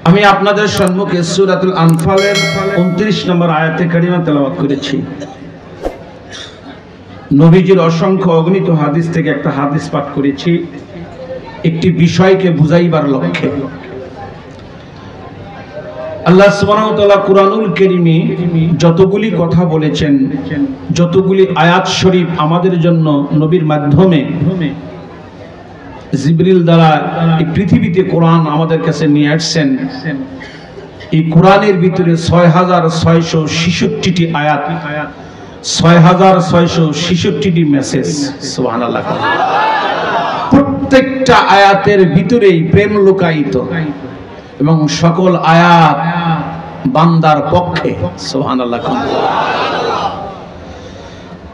আমি আপনাদের সম্মুখে সূরাতুল আনফালের 29 নম্বর আয়াতে কারিমা তেলাওয়াত করেছি। নবীজির অসংখ্য অগণিত হাদিস থেকে একটা হাদিস পাঠ করেছি একটি বিষয়কে বুঝাইবার লক্ষ্যে। আল্লাহ সুবহানাহু ওয়া তাআলা কুরআনুল কারীমে যতগুলি কথা বলেছেন, যতগুলি আয়াত শরীফ আমাদের জন্য নবীর মাধ্যমে জিবরিল দ্বারা এই পৃথিবীতে কোরআন আমাদের কাছে নিয়ে আসছেন, এই কোরআনের ভিতরে 6666টি আয়াত, 6666টি মেসেজ। সুবহানাল্লাহ। প্রত্যেকটা আয়াতের ভিতরেই প্রেম লুকায়িত এবং সকল আয়াত বান্দার পক্ষে। সুবহানাল্লাহ।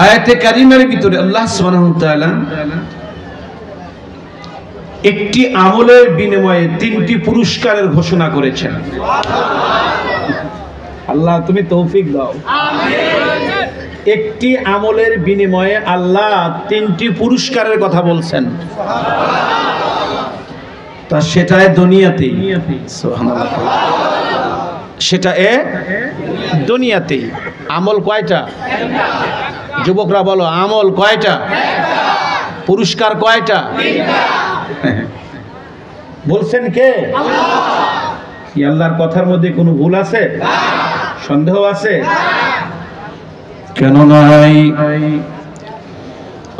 আয়াতে কারিমার ভিতরে আল্লাহ সুবহানাহু ওয়া তাআলা একটি আমলের বিনিময়ে 3টি পুরস্কারের ঘোষণা করেছেন। আল্লাহ তুমি তৌফিক দাও। একটি আমলের বিনিময়ে আল্লাহ 3টি পুরস্কারের কথা বলছেন। তা সেটা দুনিয়াতেই। সুবহানাল্লাহ। সেটা দুনিয়াতেই। আমল কয়টা? যুবকরা বলো, আমল কয়টা? পুরস্কার কয়টা? বলছেন কে? কি আল্লাহর কথার মধ্যে কোনো ভুল আছে? সন্দেহ আছে? কেন নাই?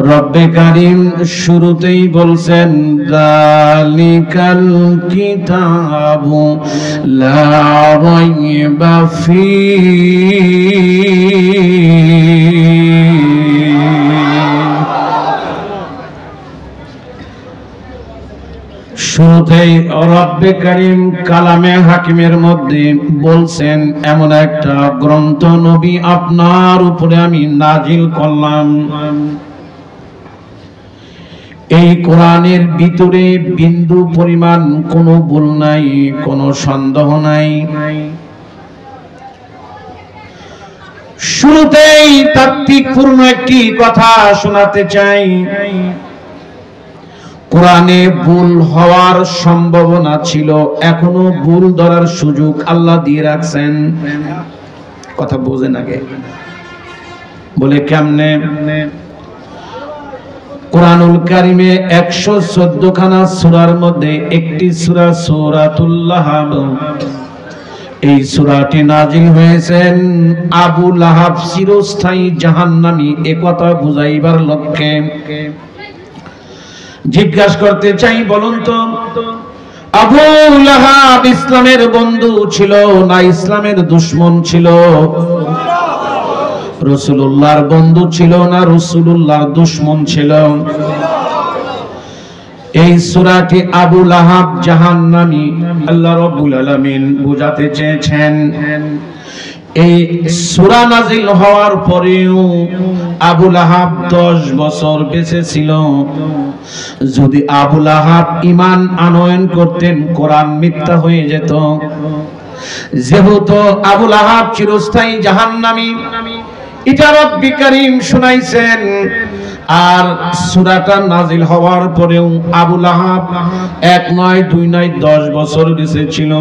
রব্বে কারীম শুরুতেই বলছেন যালিকাল কিতাবু লা রাইবা শুরুতেই রব্বে কারীম কালামে হাকিমের মধ্যে বলছেন এমন একটা গ্রন্থ নবী আপনার উপরে আমি নাজিল করলাম। এই কোরআনের ভিতরে বিন্দু পরিমাণ কোনো ভুল নাই, কোনো সন্দেহ নাই। শুরুতেই তাত্ত্বিকপূর্ণ একটি কথা শোনাতে চাই। কোরআনে ভুল হওয়ার সম্ভাবনা ছিল, এখনো ভুল ধরার সুযোগ আল্লাহ দিয়ে রাখছেন। কথা বোঝেন আগে বলে কেমনে? কোরআনুল কারীমে 114 খানা সূরার মধ্যে একটি সূরা সূরাতুল লাহাব। এই সূরাটি নাজিল হয়েছেন আবু লাহাব চিরস্থায়ী জাহান্নামী এ কথা বুঝাইবার লক্ষ্যে। জিজ্ঞাসা করতে চাই, বলুন তো আবু লাহাব ইসলামের বন্ধু ছিল না ইসলামের দুশমন ছিল? রাসূলুল্লাহর বন্ধু ছিল না রাসূলুল্লাহর দুশমন ছিল? এই সূরাটি আবু লাহাব জাহান্নামী আল্লাহ রাব্বুল আলামিন বুঝাতে চেয়েছেন। এই সূরা নাজিল হওয়ার পরেও আবু লাহাব 10 বছর বেঁচে ছিল। যদি আবু লাহাব ঈমান আনয়ন করতেন কোরআন মিথ্যা হয়ে যেত। যেহেতু আবু লাহাব চিরস্থায়ী জাহান্নামী এটা রব্বে কারীম শুনাইছেন। আর সূরাটা নাজিল হওয়ার পরেও আবু লাহাব 1 নয় 2 নয় 10 বছর বেঁচে ছিল।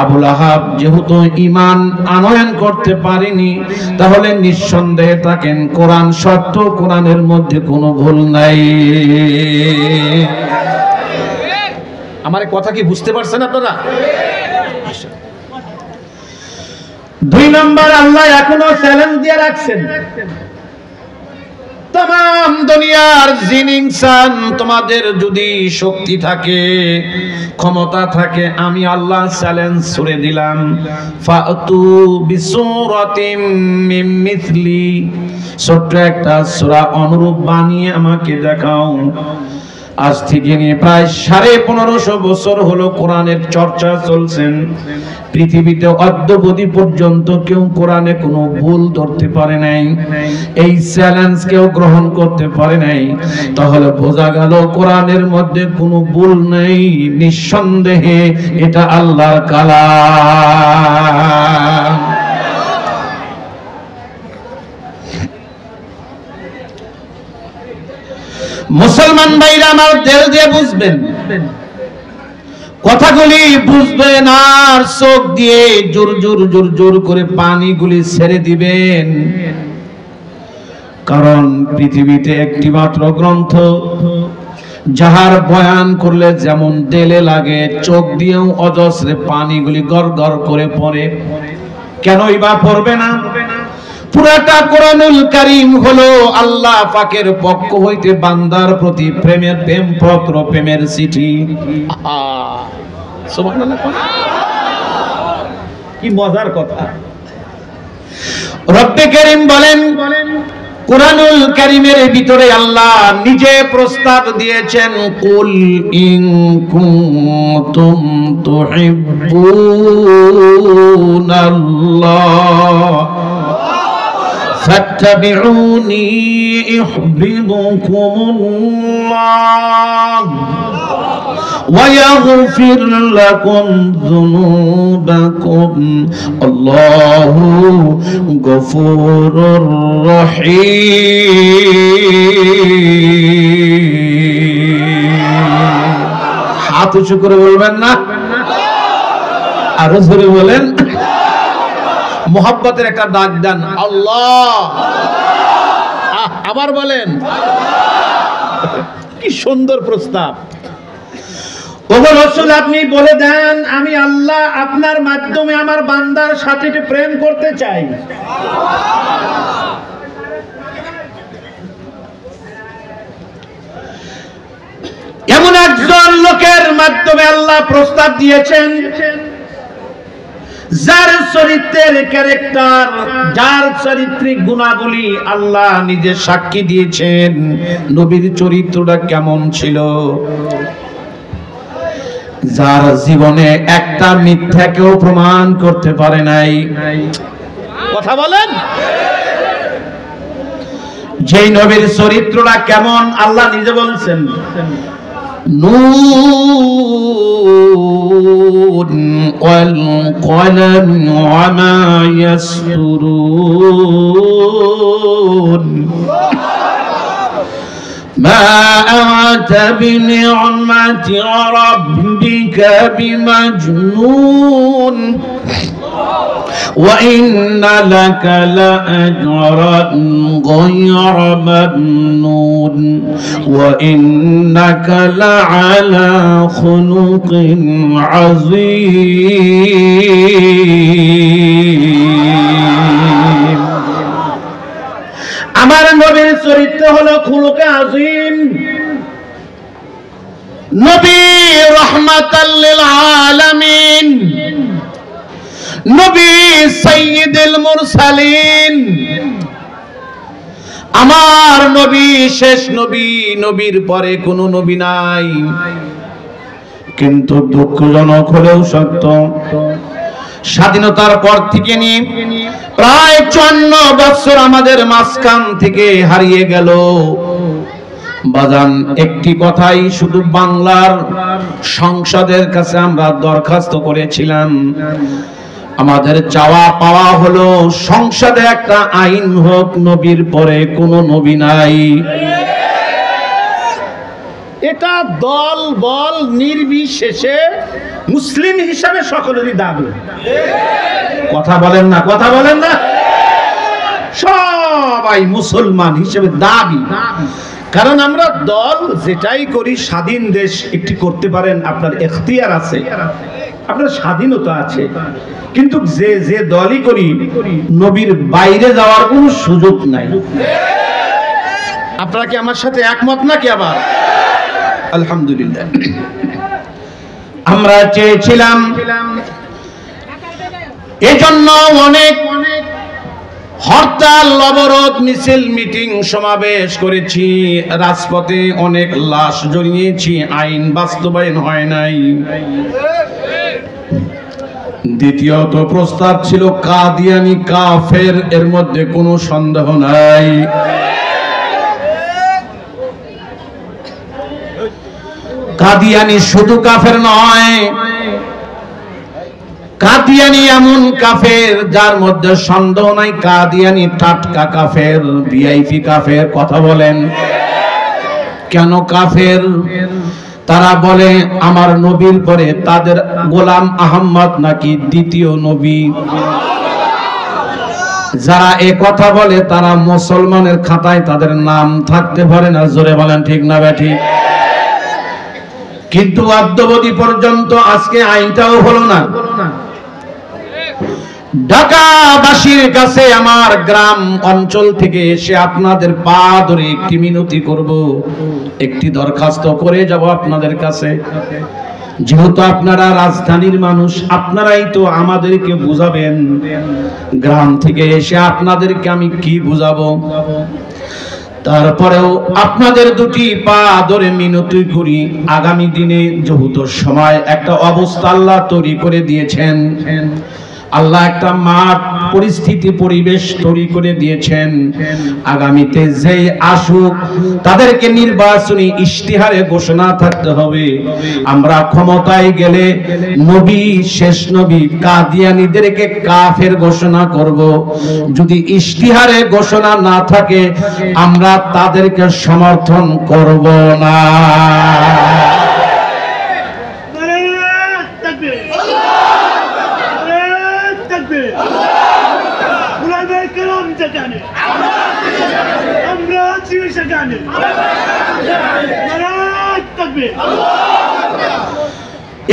আবু লাহাব যেহেতু ঈমান আনয়ন করতে পারেনি, তাহলে নিঃসন্দেহে থাকেন কোরআন সত্য, কোরআনের মধ্যে কোনো ভুল নাই। আমার কথা কি বুঝতে পারছেন আপনারা? 2 নম্বর, আল্লাহ এখনো চ্যালেঞ্জ দিয়ে রাখছেন तमाम দুনিয়ার জিন ইনসান, তোমাদের যদি শক্তি থাকে, ক্ষমতা থাকে, আমি আল্লাহ চ্যালেঞ্জ ছুড়ে দিলাম, ফাতু বিসূরাতিম মিন মিথলি, ছোট্ট একটা সূরা অনুরূপ বানিয়ে আমাকে দেখাও। আজ থেকে নিয়ে প্রায় 1550 বছর হলো কোরআনের চর্চা চলছেন। পৃথিবীতে অদ্যাবধি পর্যন্ত কেউ কোরআনে কোনো ভুল ধরতে পারে নাই। এই চ্যালেঞ্জ কেউ গ্রহণ করতে পারে নাই। তাহলে বোঝা গেল কোরআনের মধ্যে কোনো ভুল নেই, নিঃসন্দেহে এটা আল্লাহর কালাম। মুসলমান ভাইরা আমার দিল দিয়ে বুঝবেন, কথাগুলি বুঝবেন আর চোখ দিয়ে জোর জোর জোর জোর করে পানিগুলি ছেড়ে দিবেন। কারণ পৃথিবীতে একটি মাত্র গ্রন্থ যাহার বয়ান করলে যেমন দেলে লাগে, চোখ দিয়েও অজস্রে পানিগুলি গড় গড় করে পড়ে। কেনই বা পড়বে না? পুরাটা কোরআনুল কারীম হলো আল্লাহ পাকের পক্ষ হইতে বান্দার প্রতি প্রেমের প্রেমপত্র, প্রেমের চিঠি। সুবহানাল্লাহ, কি মজার কথা। রব্বে কারীম বলেন, কুরআনুল কারীমের ভিতরে আল্লাহ নিজে প্রস্তাব দিয়েছেন, কুল ইন কুনতুম তুহিব্বুনাল্লাহ ফাত্তাবিউনি ইউহিব্বুকুমুল্লাহ ويغفر لكم ذنوبكم الله غفور رحيم। হাত উঁচু করে বলবেন না? আরো জোরে বলেন। মোহাব্বতের একটা ডাক দেন, আল্লাহ। আবার বলেন। কি সুন্দর প্রস্তাব। ওগো রাসূল, আপনি বলে দেন, আমি আল্লাহ আপনার মাধ্যমে আমার বান্দার সাথে প্রেম করতে চাই। এমন একজন লোকের মাধ্যমে আল্লাহ প্রস্তাব দিয়েছেন, যার চরিত্রের ক্যারেক্টার, যার চারিত্রিক গুণাবলী আল্লাহ নিজে সাক্ষী দিয়েছেন। নবীর চরিত্রটা কেমন ছিল? যার জীবনে একটা মিথ্যাকেও প্রমাণ করতে পারে নাই। কথা বলেন। যেই নবীর চরিত্রটা কেমন আল্লাহ নিজে বলছেন, নুন ওয়াল কলম ওয়া মা ইয়াসতুরুন ما أنت بنعمة ربك بمجنون وإن لك لأجرا غير ممنون وإنك لعلى خلق عظيم। আমার নবীর চরিত্র হলো খুলুকে আযীম। নবী রাহমাতাল লিল আলামিন, নবী সাইয়্যিদুল মুরসালিন। আমার নবী শেষ নবী, নবীর পরে কোনো নবী নাই। কিন্তু দুঃখজনক হলেও সত্য, স্বাধীনতার পর থেকে নিয়ে প্রায় 54 বছর আমাদের মাঝখান থেকে হারিয়ে গেল। বাজান, একটি কথাই শুধু বাংলার সংসদের কাছে আমরা দরখাস্ত করেছিলাম। আমাদের চাওয়া পাওয়া হলো সংসদে একটা আইন হোক, নবীর পরে কোনো নবী নাই। এটা দল বল নির্বিশেষে মুসলিম হিসাবে সকলেরই দাবি। কথা বলেন না? কথা বলেন না? সবাই মুসলমান হিসেবে দাবি। কারণ আমরা দল যেটাই করি, স্বাধীন দেশ একটি করতে পারেন, আপনার এখতিয়ার আছে, আপনার স্বাধীনতা আছে। কিন্তু যে যে দলই করি, নবীর বাইরে যাওয়ার কোনো সুযোগ নাই। আপনারা কি আমার সাথে একমত নাকি? আবার আলহামদুলিল্লাহ। আমরা চেয়েছিলাম, এজন্য অনেক হরতাল, অবরোধ, মিছিল, মিটিং, সমাবেশ করেছি, রাজপথে অনেক লাশ জড়িয়েছি, আইন বাস্তবায়ন হয় নাই। দ্বিতীয়ত প্রস্তাব ছিল কাদিয়ানি কাফের, এর মধ্যে কোনো সন্দেহ নাই। কাদিয়ানি শুধু কাফের নয়, কাদিয়ানি এমন কাফের যার মধ্যে সন্দেহ নাই। কাদিয়ানি টাটকা কাফের, ভিআইপি কাফের। কথা বলেন। কেন কাফের? তারা বলে আমার নবীর পরে তাদের গোলাম আহমদ নাকি দ্বিতীয় নবী। যারা এ কথা বলে তারা মুসলমানের খাতায় তাদের নাম থাকতে পারে না। জোরে বলেন ঠিক না ব্যাঠিক? কিন্তু অদ্যাবধি পর্যন্ত আজকে আইনটাও হলো না। ঢাকাবাসীর কাছে আমার গ্রাম অঞ্চল থেকে এসে আপনাদের পা ধরে একটি মিনতি করব, একটি দরখাস্ত করে যাব আপনাদের কাছে। যেহেতু আপনারা রাজধানীর মানুষ, আপনারাই তো আমাদেরকে বুঝাবেন। গ্রাম থেকে এসে আপনাদেরকে আমি কি বুঝাবো? তারপরেও আপনাদের দুটি পা ধরে মিনতি করি, আগামী দিনে যেহেতু সময় একটা অবস্থা আল্লাহ তৈরি করে দিয়েছেন, আল্লাহ একটা মাঠ পরিস্থিতি পরিবেশ তৈরি করে দিয়েছেন। আগামীতে যেই আসুক তাদেরকে নির্বাচনী ইশতিহারে ঘোষণা থাকতে হবে, আমরা ক্ষমতায় গেলে নবী শেষ নবী কাদিয়ানীদেরকে কাফের ঘোষণা করব। যদি ইশতিহারে ঘোষণা না থাকে আমরা তাদেরকে সমর্থন করব না।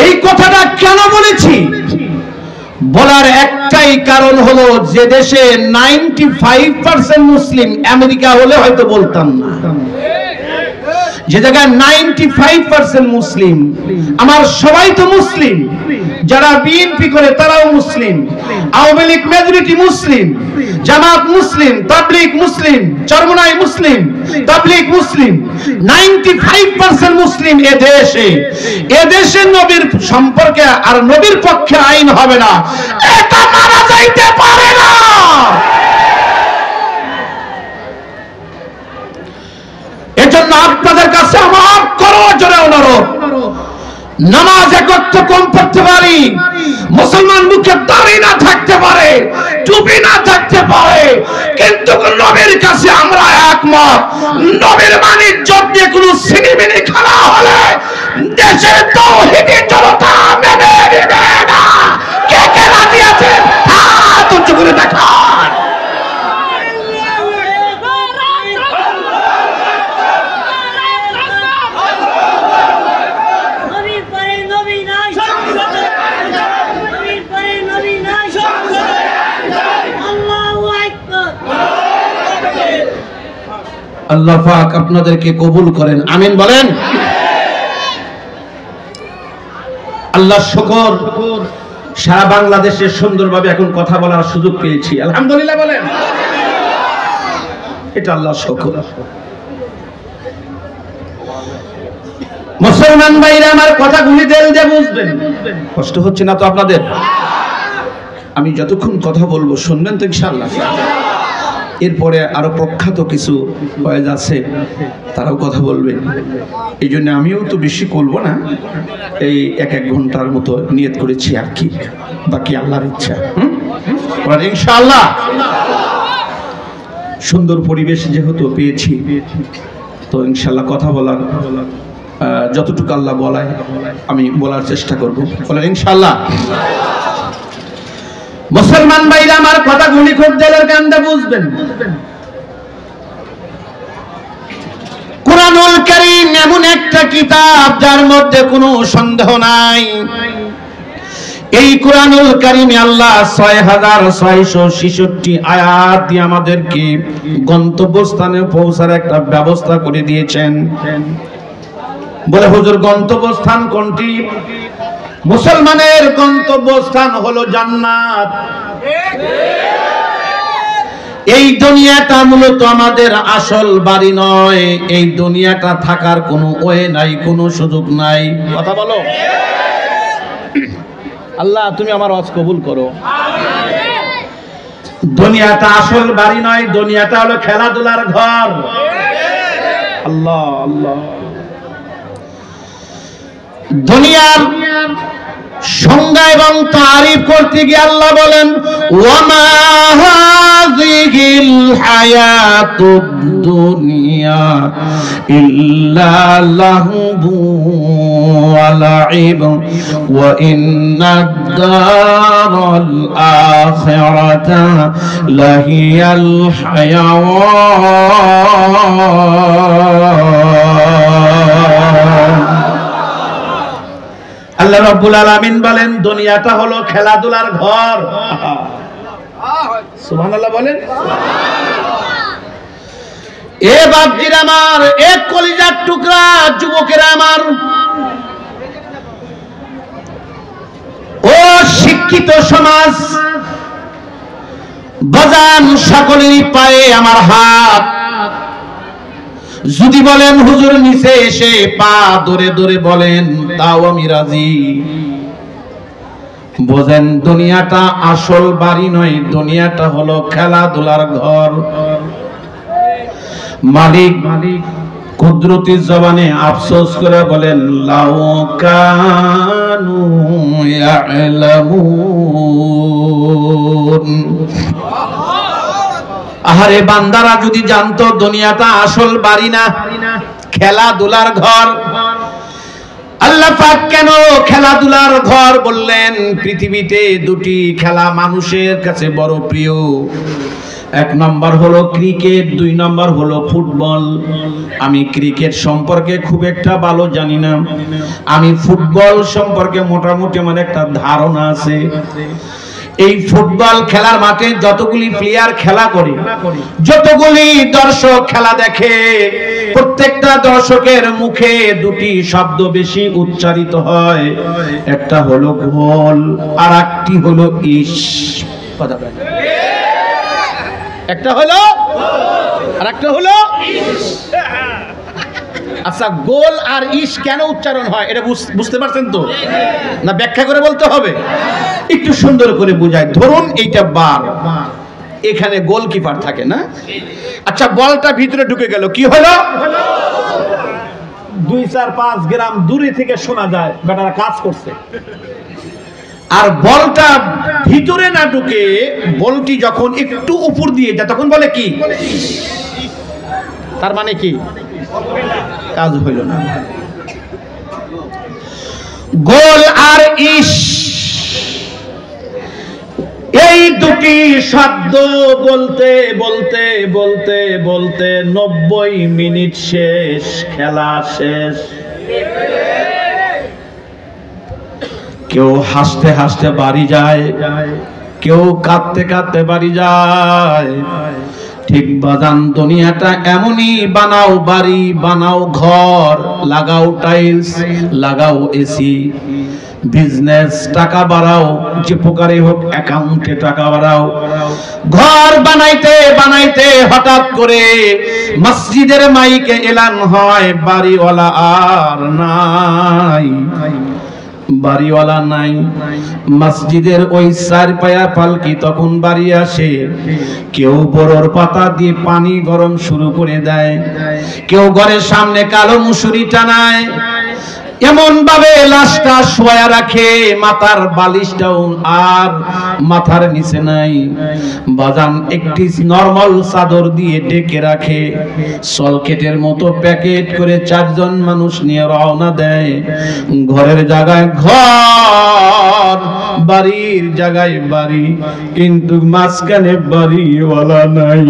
এই কথাটা কেন বলেছি? বলার একটাই কারণ হলো, যে দেশে 95% মুসলিম, আমেরিকা হলে হয়তো বলতাম না, যে জায়গায় 95% মুসলিম, আমার সবাই তো মুসলিম, যারা বিএনপি করে তারাও মুসলিম, আওয়ামী লীগ মেজরিটি মুসলিম, জামাত মুসলিম, তাবলীগ মুসলিম, চরমনাই মুসলিম, তাবলীগ মুসলিম, 95% মুসলিম এদেশে নবীর সম্পর্কে আর নবীর পক্ষে আইন হবে না, এটা মানা যাইতে পারে না। এজন্য আপনাদের কাছে আমার করজোরে অনুরোধ, নামাজ একত্র কম পড়তে পারি, মুসলমান মুখে দাড়ি না থাকতে পারে, টুপি না থাকতে পারে, কিন্তু নবীর কাছে আমরা একমত। নবীর বাণিজ্য দিয়ে কোন সিনেমিনি খেলা হলে দেশের তাওহীদি জনতা মেনে নেবে না। কে কে রাজি আছেন হাত উঁচু করে দেখান। আল্লাহ পাক আপনাদেরকে কবুল করেন, আমিন বলেন। আল্লাহ শুকর, সারা বাংলাদেশে সুন্দরভাবে এখন কথা বলার সুযোগ পেয়েছি, আলহামদুলিল্লাহ বলেন। এটা আল্লাহ শুকর। মুসলমান ভাইরা আমার কথাগুলি দিল দিয়ে বুঝবেন, কষ্ট হচ্ছে না তো আপনাদের? আমি যতক্ষণ কথা বলবো শুনবেন তো ইনশাআল্লাহ? এরপরে আরো প্রখ্যাত কিছু ওয়াজ আছে, তারাও কথা বলবে। এই জন্য আমিও তো বেশি করবো না, এই 1-1 ঘন্টার মতো নিয়ত করেছি আর কি, বাকি আল্লাহর ইচ্ছা। ইনশাআল্লাহ সুন্দর পরিবেশ যেহেতু পেয়েছি, তো ইনশাআল্লাহ কথা বলার যতটুকু আল্লাহ বলায় আমি বলার চেষ্টা করব। বলেন ইনশাআল্লাহ। মুসলমান ভাইরা আমার কথাগুলি খুব দিলের কান্দে বুঝবেন। কুরআনুল কারীম এমন একটা কিতাব যার মধ্যে কোনো সন্দেহ নাই। এই কুরআনুল কারীমে আল্লাহ 6666 আয়াত দিয়ে আমাদেরকে গন্তব্যস্থানে পৌঁছার একটা ব্যবস্থা করে দিয়েছেন। বলে হুজুর গন্তব্যস্থান কোনটি? মুসলমানের গন্তব্যস্থান হলো জান্নাত। এই দুনিয়াটা মূলত আমাদের আসল বাড়ি নয়, এই দুনিয়াটা থাকার কোনো ওয়ে নাই, কোনো সুযোগ নাই। কথা বলো। আল্লাহ তুমি আমার ওয়াজ কবুল করো। দুনিয়াটা আসল বাড়ি নয়, দুনিয়াটা হলো খেলাধুলার ঘর। আল্লাহ আল্লাহ। দুনিয়ার সংজ্ঞা এবং তারিফ করতে গিয়ে আল্লাহ বলেন ওয়ামা হাযিহি হাযিহিল হায়াতুদ দুনিয়া ইল্লা লাহবু ওয়া লাইব ওয়া ইন্নাদ দারাল আখিরাতা লাহিয়াল হায়াওয়ান। আল্লাহ রাব্বুল আলামিন বলেন দুনিয়াটা হলো খেলাধুলার ঘর। সুবহানাল্লাহ বলেন। এ বাপজির আমার, এক কলিজার টুকরা যুবকেরা আমার, ও শিক্ষিত সমাজ, বাজান সকলেরই পায়ে আমার হাত। যদি বলেন হুজুর নিচে এসে পা ধরে ধরে বলেন, তাও আমি রাজি। বোঝেন দুনিয়াটা আসল বাড়ি নয়, দুনিয়াটা হলো খেলাধুলার ঘর। মালিক কুদরতি জবানে আফসোস করে বলেন, লাউ কানু ইয়ালামুন। আহারে বান্দারা যদি জানতো দুনিয়াটা আসল বাড়ি না, খেলাধুলার ঘর। আল্লাহ পাক কেন খেলাধুলার ঘর বললেন? পৃথিবীতে দুটি খেলা মানুষের কাছে বড় প্রিয়। এক নম্বর হলো ক্রিকেট, দুই নম্বর হলো ফুটবল। আমি ক্রিকেট সম্পর্কে খুব একটা ভালো জানি না, আমি ফুটবল সম্পর্কে মোটামুটি আমার একটা ধারণা আছে। এই ফুটবল খেলার মাঠে যতগুলি প্লেয়ার খেলা করে, যতগুলি দর্শক খেলা দেখে, প্রত্যেকটা দর্শকের মুখে দুটি শব্দ বেশি উচ্চারিত হয়। একটা হলো গোল আর একটি হলো ইশ। একটা হলো আর একটা হলো ইশ। আচ্ছা, গোল আর ইশ কেন উচ্চারণ হয় এটা বুঝতে পারছেন তো? না ব্যাখ্যা করে বলতে হবে? একটু সুন্দর করে বুঝাই। ধরুন এইটা বার, এখানে গোলকিপার থাকে না? আচ্ছা, বলটা ভিতরে ঢুকে গেল, কি হলো? 2-4-5 গ্রাম দূরে থেকে শোনা যায় বেটারা কাজ করছে। আর বলটা ভিতরে না ঢুকে বলটি যখন একটু উপর দিয়ে যায় তখন বলে কি? তার মানে কি? কাজ হইল না। গোল আর ইশ, এই দুটি শব্দ বলতে বলতে বলতে বলতে 90 মিনিট শেষ, খেলা শেষ। কেউ হাসতে হাসতে বাড়ি যায়, কেউ কাঁদতে কাঁদতে বাড়ি যায়। ঠিক বাজান দুনিয়াটা এমনই। বানাও বাড়ি, বানাও ঘর, লাগাও টাইলস, লাগাও এসি, বিজনেস, টাকা বাড়াও, যে প্রকারে হোক অ্যাকাউন্টে টাকা বাড়াও। ঘর বানাইতে বানাইতে হঠাৎ করে মসজিদের মাইকে এলান হয়, বাড়িওয়ালা আর নাই, বাড়িওয়ালা নাই। মসজিদের ওই 4 পায়া পালকি তখন বাড়ি আসে। কেউ বড়র পাতা দিয়ে পানি গরম শুরু করে দেয়, কেউ ঘরের সামনে কালো মুসুরি টানায়, এমন ভাবে লাশটা শোয়া রাখে, মাথার বালিশটাও আর মাথার নিচে নাই। বাজান একটি নরমাল চাদর দিয়ে ঢেকে রাখে। সলকেটের মতো প্যাকেট করে 4 জন মানুষ নিয়ে রওনা দেয়। ঘরের জায়গায় ঘর, বাড়ির জায়গায় বাড়ি, কিন্তু মাঝখানে বাড়িওয়ালা নাই।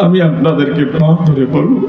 আমি আপনাদেরকে পা ধরে বলবো,